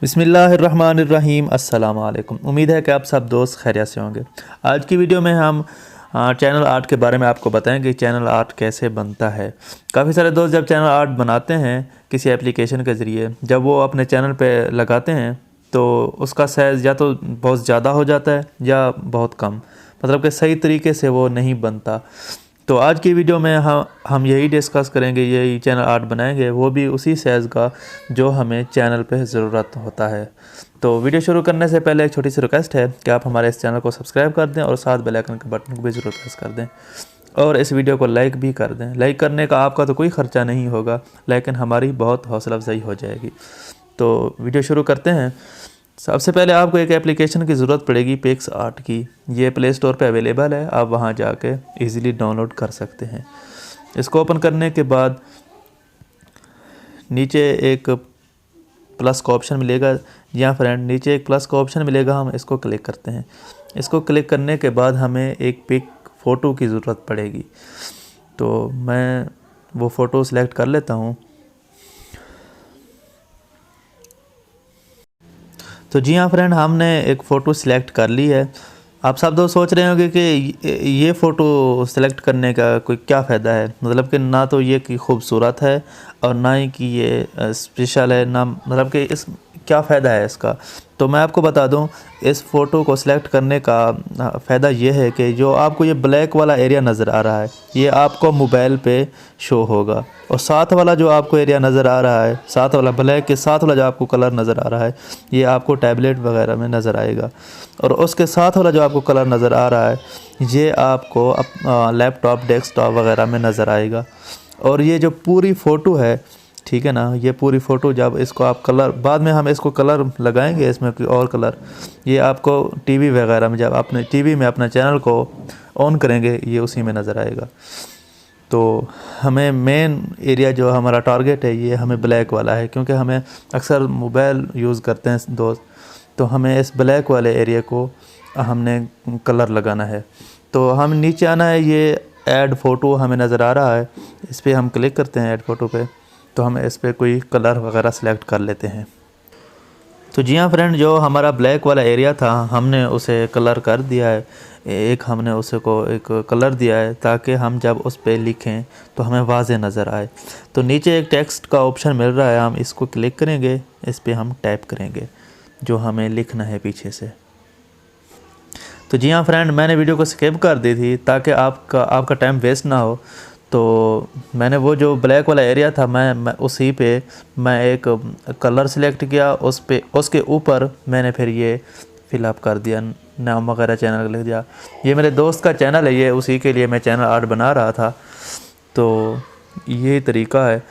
बिस्मिल्लाहिर्रहमानिर्रहीम अस्सलाम वालेकुम। उम्मीद है कि आप सब दोस्त खैरियत से होंगे। आज की वीडियो में हम चैनल आर्ट के बारे में आपको बताएंगे कि चैनल आर्ट कैसे बनता है। काफ़ी सारे दोस्त जब चैनल आर्ट बनाते हैं किसी एप्लीकेशन के ज़रिए, जब वो अपने चैनल पे लगाते हैं तो उसका साइज़ या तो बहुत ज़्यादा हो जाता है या बहुत कम, मतलब कि सही तरीके से वो नहीं बनता। तो आज की वीडियो में हम यही डिस्कस करेंगे, यही चैनल आर्ट बनाएंगे, वो भी उसी साइज़ का जो हमें चैनल पे ज़रूरत होता है। तो वीडियो शुरू करने से पहले एक छोटी सी रिक्वेस्ट है कि आप हमारे इस चैनल को सब्सक्राइब कर दें और साथ बेल आइकन के बटन को भी ज़रूर प्रेस कर दें और इस वीडियो को लाइक भी कर दें। लाइक करने का आपका तो कोई ख़र्चा नहीं होगा, लेकिन हमारी बहुत हौसला अफजाई हो जाएगी। तो वीडियो शुरू करते हैं। सबसे पहले आपको एक एप्लीकेशन की ज़रूरत पड़ेगी, पिक्सआर्ट की। ये प्ले स्टोर पे अवेलेबल है, आप वहाँ जाके इजीली डाउनलोड कर सकते हैं। इसको ओपन करने के बाद नीचे एक प्लस का ऑप्शन मिलेगा। यहाँ फ्रेंड नीचे एक प्लस का ऑप्शन मिलेगा, हम इसको क्लिक करते हैं। इसको क्लिक करने के बाद हमें एक पिक फ़ोटो की ज़रूरत पड़ेगी, तो मैं वो फ़ोटो सेलेक्ट कर लेता हूँ। तो जी हाँ फ्रेंड, हमने एक फ़ोटो सिलेक्ट कर ली है। आप सब दोस्त सोच रहे होंगे कि ये फ़ोटो सेलेक्ट करने का कोई क्या फ़ायदा है, मतलब कि ना तो ये कि खूबसूरत है और ना ही कि ये स्पेशल है, ना मतलब कि इस क्या फ़ायदा है इसका। तो मैं आपको बता दूं, इस फ़ोटो को सिलेक्ट करने का फ़ायदा ये है कि जो आपको ये ब्लैक वाला एरिया नज़र आ रहा है, ये आपको मोबाइल पे शो होगा, और साथ वाला जो आपको एरिया नज़र आ रहा है, साथ वाला ब्लैक के साथ वाला जो आपको कलर नज़र आ रहा है, ये आपको टैबलेट वगैरह में नज़र आएगा। और उसके साथ वाला जो आपको कलर नज़र आ रहा है, ये आपको लैपटॉप डेस्कटॉप वगैरह में नज़र आएगा। और ये जो पूरी फ़ोटो है, ठीक है ना, ये पूरी फ़ोटो जब इसको आप कलर, बाद में हम इसको कलर लगाएंगे, इसमें कोई और कलर, ये आपको टीवी वगैरह में जब अपने टीवी में अपना चैनल को ऑन करेंगे, ये उसी में नज़र आएगा। तो हमें मेन एरिया जो हमारा टारगेट है, ये हमें ब्लैक वाला है, क्योंकि हमें अक्सर मोबाइल यूज़ करते हैं दोस्त, तो हमें इस ब्लैक वाले एरिया को हमने कलर लगाना है। तो हम नीचे आना है, ये ऐड फ़ोटो हमें नज़र आ रहा है, इस पर हम क्लिक करते हैं ऐड फ़ोटो पे। तो हम इस पर कोई कलर वगैरह सेलेक्ट कर लेते हैं। तो जी हाँ फ्रेंड, जो हमारा ब्लैक वाला एरिया था हमने उसे कलर कर दिया है। एक हमने उसे को एक कलर दिया है ताकि हम जब उस पर लिखें तो हमें वाज़े नज़र आए। तो नीचे एक टेक्स्ट का ऑप्शन मिल रहा है, हम इसको क्लिक करेंगे, इस पर हम टाइप करेंगे जो हमें लिखना है पीछे से। तो जी हाँ फ्रेंड, मैंने वीडियो को स्किप कर दी थी ताकि आपका टाइम वेस्ट ना हो। तो मैंने वो जो ब्लैक वाला एरिया था, मैं उसी पे मैं एक कलर सेलेक्ट किया, उस पे उसके ऊपर मैंने फिर ये फिलअप कर दिया, नाम वगैरह चैनल लिख दिया। ये मेरे दोस्त का चैनल है, ये उसी के लिए मैं चैनल आर्ट बना रहा था। तो यही तरीका है।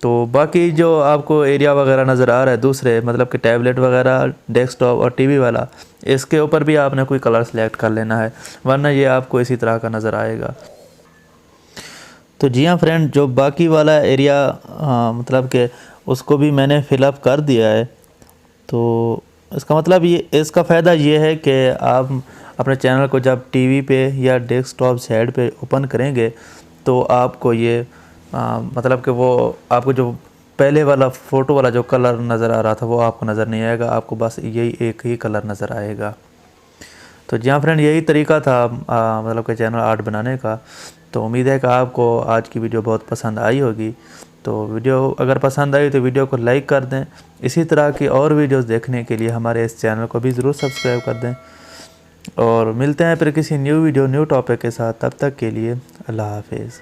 तो बाकी जो आपको एरिया वगैरह नज़र आ रहा है दूसरे, मतलब कि टैबलेट वगैरह, डेस्कटॉप और टीवी वाला, इसके ऊपर भी आपने कोई कलर सेलेक्ट कर लेना है, वरना ये आपको इसी तरह का नज़र आएगा। तो जी हाँ फ्रेंड, जो बाकी वाला एरिया मतलब कि उसको भी मैंने फ़िलअप कर दिया है। तो इसका मतलब ये, इसका फ़ायदा ये है कि आप अपने चैनल को जब टीवी पे या डेस्कटॉप साइड पे ओपन करेंगे तो आपको ये मतलब कि वो आपको जो पहले वाला फ़ोटो वाला जो कलर नज़र आ रहा था वो आपको नज़र नहीं आएगा, आपको बस यही एक ही कलर नज़र आएगा। तो जी हाँ फ्रेंड, यही तरीका था मतलब कि चैनल आर्ट बनाने का। तो उम्मीद है कि आपको आज की वीडियो बहुत पसंद आई होगी। तो वीडियो अगर पसंद आई तो वीडियो को लाइक कर दें। इसी तरह की और वीडियोस देखने के लिए हमारे इस चैनल को भी ज़रूर सब्सक्राइब कर दें, और मिलते हैं फिर किसी न्यू वीडियो न्यू टॉपिक के साथ। तब तक के लिए अल्लाह हाफिज़।